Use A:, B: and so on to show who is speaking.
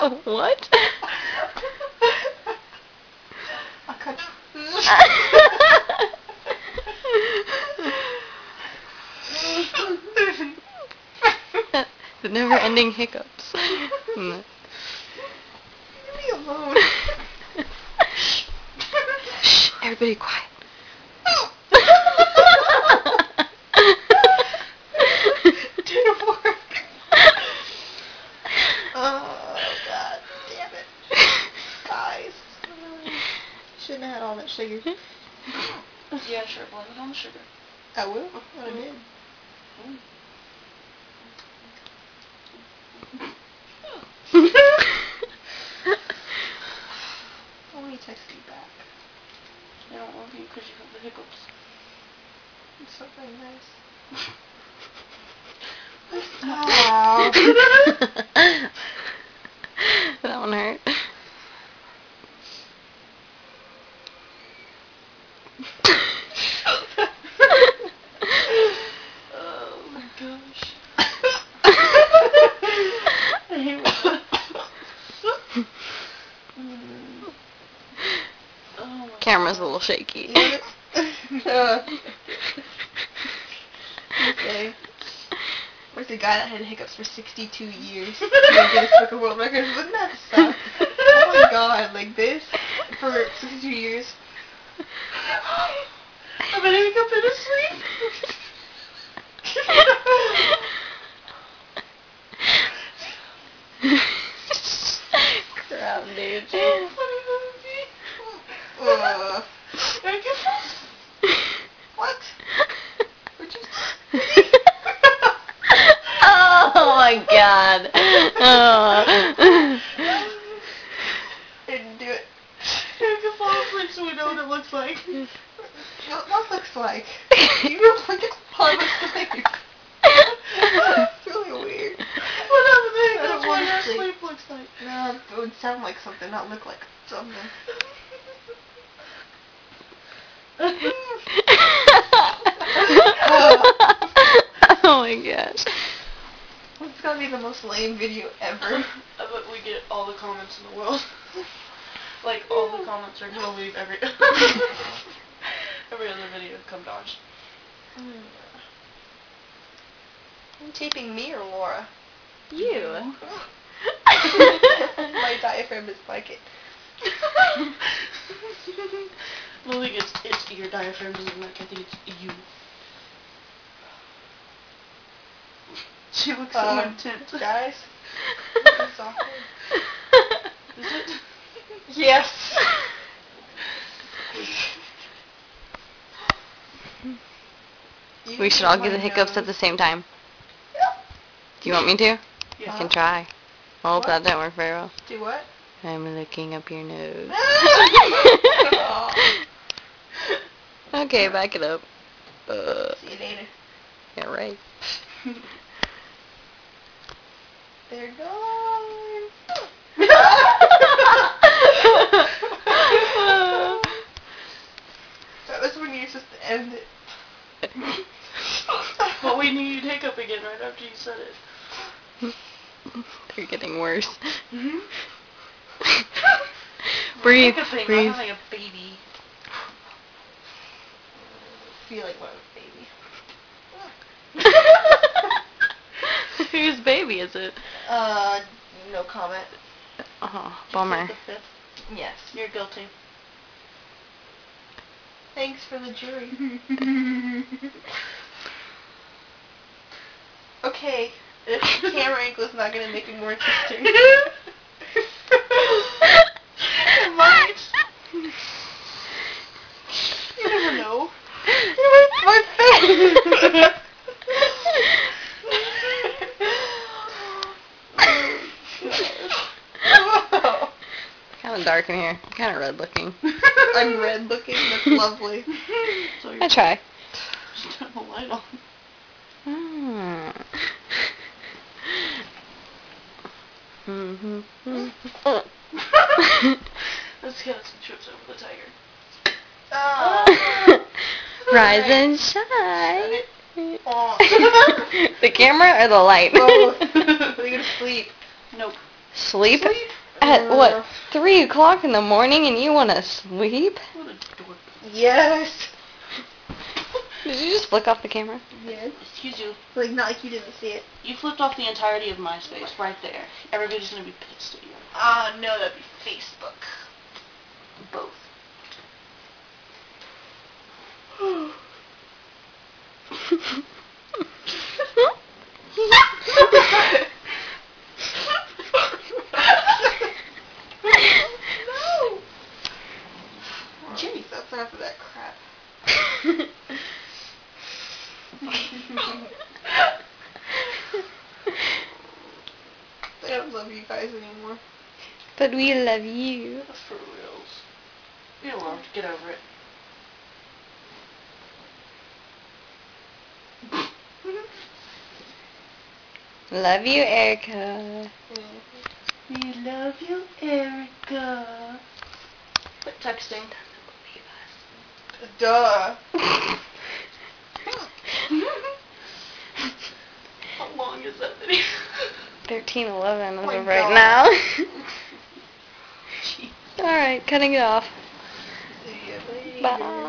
A: What?
B: I'll cut.
A: The never-ending hiccups.
B: Leave me alone.
A: Shh, everybody quiet.
B: Didn't work. Oh, God damn it. Guys. Shouldn't have had all that sugar.
C: Yeah, sure, blame it on the sugar.
B: I will. I did. Let me text you back.
C: I don't love you because you have the hiccups.
B: It's so very nice.
A: That one hurt.
C: Oh my gosh.
A: Camera's a little shaky.
B: Okay. Where's the guy that had hiccups for 62 years? Guinness Book of World Records. Wouldn't that suck? Oh my god, like this for 62 years.
C: I'm gonna hiccup in his sleep.
A: Crap, dude.
B: What? Would you?
A: Oh my god. Oh.
B: Didn't do it.
C: I can fall asleep so we know what it looks like.
B: What looks like? You don't look at how it looks like. It's really weird.
C: Whatever the
B: I
C: heck,
B: don't
C: that's what
B: wanna
C: our
B: sleep.
C: sleep looks like.
B: No, it would sound like something, not look like something.
A: Oh my gosh.
B: It's gotta be the most lame video ever.
C: I bet we get all the comments in the world. Like, all the comments are gonna leave every other video come dodge.
B: Are you taping me or Laura?
A: You.
B: My diaphragm is like it.
C: I don't think it's your diaphragm doesn't work, I think it's you. She looks so intense.
B: Guys, it's awkward.
C: Is it?
B: Yes.
A: We should all get the hiccups at the same time. Do you want me to?
C: Yeah.
A: I can try. Oh,
B: What?
A: that didn't work very well.
B: Do what?
A: I'm looking up your nose.
B: Oh.
A: Okay, back it up.
B: See you later.
A: Yeah, right.
B: They're gone. That was when you're supposed to end it.
C: But we knew you'd hiccup again right after you said it.
A: They're getting worse.
C: Mm-hmm.
A: Breathe,
C: Hiccuping,
A: breathe.
C: not like a baby.
B: Feel like one baby.
A: Whose baby is it?
B: No comment.
A: Oh, bummer.
C: The fifth.
B: Yes.
C: You're guilty.
B: Thanks for the jury. Okay, if the camera angle's not gonna make it more interesting. It might. You never know. My face!
A: Kind of dark in here. Kind of red looking.
B: I'm red looking, that's lovely.
C: So
A: I try.
C: Just turn the light on. Let's get some trips over the tiger.
A: Rise and shine.
B: Oh.
A: The camera or the light?
B: Both. Are you gonna sleep?
C: Nope.
A: Sleep?
C: Sleep?
A: At what, 3 o'clock in the morning and you want to sleep?
C: What a dork.
B: Yes.
A: Did you just flick off the camera?
B: Yes.
C: Excuse you.
B: Like, not like you didn't see it.
C: You flipped off the entirety of MySpace right there. Everybody's gonna be pissed at you.
B: No, that'd be Facebook.
C: Both.
B: No. Jimmy, that's enough of that crap. I don't love you guys anymore.
A: But we love you.
C: That's for reals. You're loved. Get over it.
A: Love you, Erica.
C: We love you, Erica. Quit texting.
B: Duh.
C: How long is that video?
A: 13:11 as
B: Oh my
A: of right
B: God.
A: now.
C: Jeez.
A: Alright, cutting it off.
B: See ya later.
A: Bye.